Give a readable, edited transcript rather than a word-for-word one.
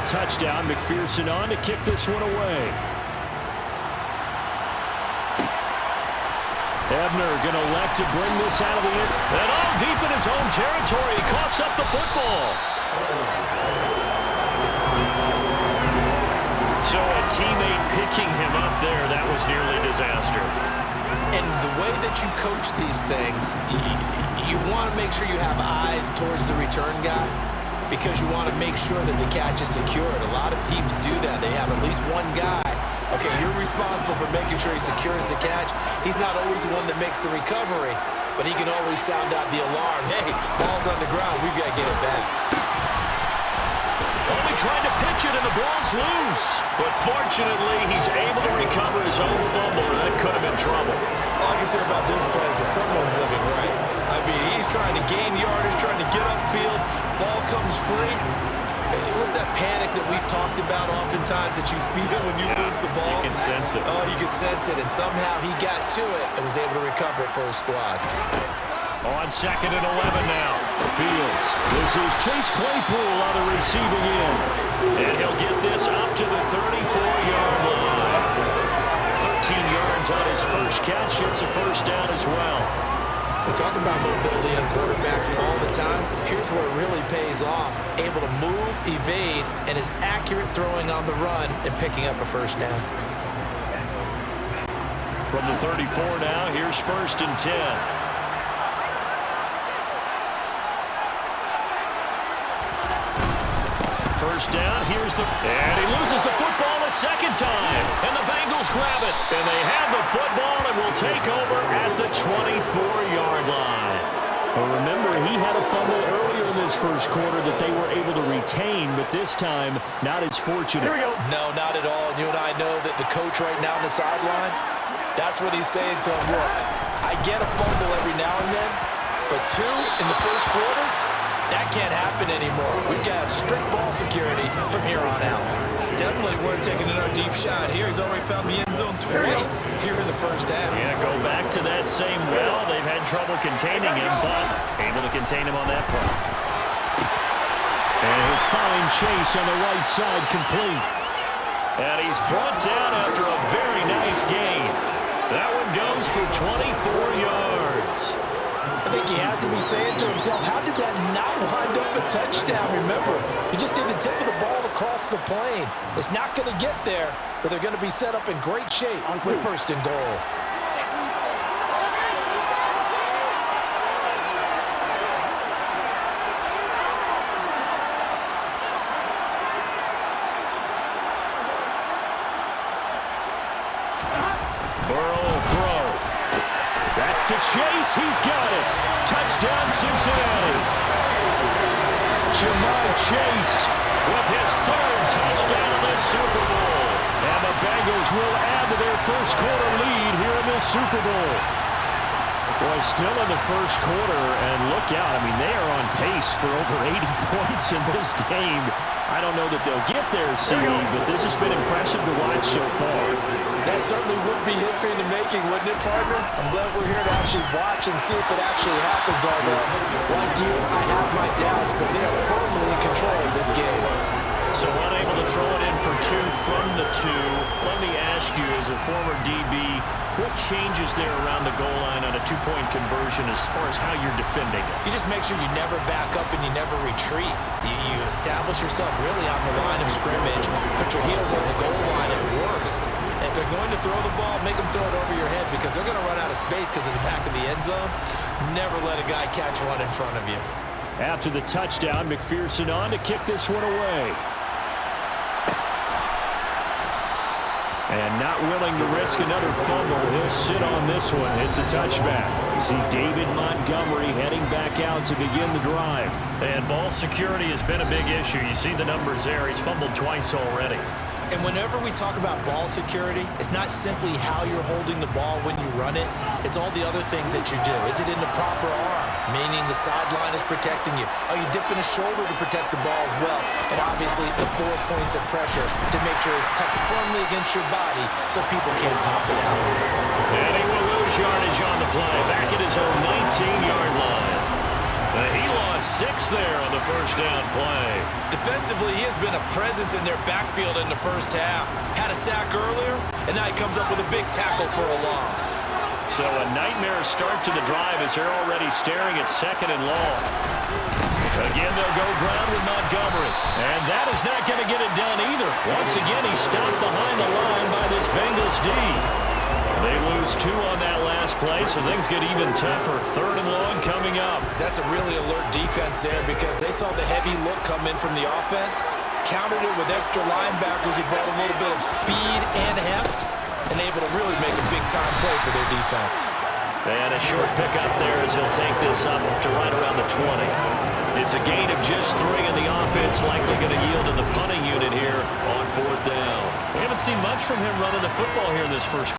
touchdown. McPherson on to kick this one away. Ebner going to elect to bring this out of the end. And all deep in his own territory. He coughs up the football. So a teammate picking him up there, that was nearly disaster. And the way that you coach these things, you want to make sure you have eyes towards the return guy because you want to make sure that the catch is secured. A lot of teams do that. They have at least one guy. Okay, you're responsible for making sure he secures the catch. He's not always the one that makes the recovery, but he can always sound out the alarm. Hey, ball's on the ground. We've got to get it back. Only trying to pitch it, and the ball's loose. But fortunately, he's able to recover his own fumble, or that could have been trouble. All I can say about this play is that someone's living right. I mean, he's trying to gain yardage, trying to get upfield. Ball comes free. What's that panic that we've talked about oftentimes that you feel when you lose the ball? You can sense it. Oh, you can sense it, and somehow he got to it and was able to recover it for his squad. On 2nd and 11 now. Fields. This is Chase Claypool on the receiving end. And he'll get this up to the 34-yard line. 13 yards on his first catch. It's a first down as well. We talk about mobility on quarterbacks all the time. Here's where it really pays off. Able to move, evade, and is accurate throwing on the run and picking up a first down. From the 34 now, here's 1st and 10. First down, here's the... And he loses the football a second time. And the Bengals grab it. And they have the football and will take over at the 24-yard line. Well, remember, he had a fumble earlier in this first quarter that they were able to retain, but this time, not as fortunate. Here we go. No, not at all. And you and I know that the coach right now on the sideline, that's what he's saying to him. Look, I get a fumble every now and then, but 2 in the first quarter, that can't happen anymore. We've got strict ball security from here on out. Definitely worth taking another deep shot here. He's already found the end zone twice here in the first half. Yeah, go back to that same well. They've had trouble containing him, but able to contain him on that play. And he'll find Chase on the right side complete. And he's brought down after a very nice gain. That one goes for 24 yards. I think he has to be saying to himself, how did that not wind up a touchdown? Remember, he just did the tip of the ball across the plane. It's not going to get there, but they're going to be set up in great shape with 1st and goal. Burrow will throw. That's to Chase. He's got it. Touchdown, Cincinnati. Jamar Chase with his 3rd touchdown of the Super Bowl. And the Bengals will add to their first quarter lead here in this Super Bowl. Boy, still in the first quarter, and look out. I mean, they are on pace for over 80 points in this game. I don't know that they'll get there, CD, but this has been impressive to watch so far. That certainly would be history in the making, wouldn't it, partner? I'm glad we're here to actually watch and see if it actually happens, although, like you, I have my doubts, but they are firmly in control of this game. So unable to throw it in for 2 from the 2. Let me ask you, as a former DB, what changes there around the goal line on a 2-point conversion as far as how you're defending it? You just make sure you never back up and you never retreat. You establish yourself really on the line of scrimmage, put your heels on the goal line at worst. And if they're going to throw the ball, make them throw it over your head because they're going to run out of space because of the back of the end zone. Never let a guy catch one in front of you. After the touchdown, McPherson on to kick this one away. And not willing to risk another fumble. He'll sit on this one. It's a touchback. You see David Montgomery heading back out to begin the drive. And ball security has been a big issue. You see the numbers there. He's fumbled twice already. And whenever we talk about ball security, it's not simply how you're holding the ball when you run it. It's all the other things that you do. Is it in the proper arm, meaning the sideline is protecting you? Are you dipping a shoulder to protect the ball as well? And obviously the 4 points of pressure to make sure it's tucked firmly against your body so people can't pop it out. And he will lose yardage on the play. Back at his own 19-yard line. He lost 6 there on the first down play. Defensively, he has been a presence in their backfield in the first half. Had a sack earlier, and now he comes up with a big tackle for a loss. So a nightmare start to the drive as they're already staring at 2nd and long. Again, they'll go ground with Montgomery. And that is not going to get it done either. Once again, he's stopped behind the line by this Bengals D. They lose 2 on that last play, so things get even tougher. 3rd and long coming up. That's a really alert defense there because they saw the heavy look come in from the offense, countered it with extra linebackers who brought a little bit of speed and heft, and able to really make a big-time play for their defense. And a short pickup there as he'll take this up to right around the 20. It's a gain of just 3, and the offense likely going to yield to the punting unit here on 4th down. We haven't seen much from him running the football here in this first quarter.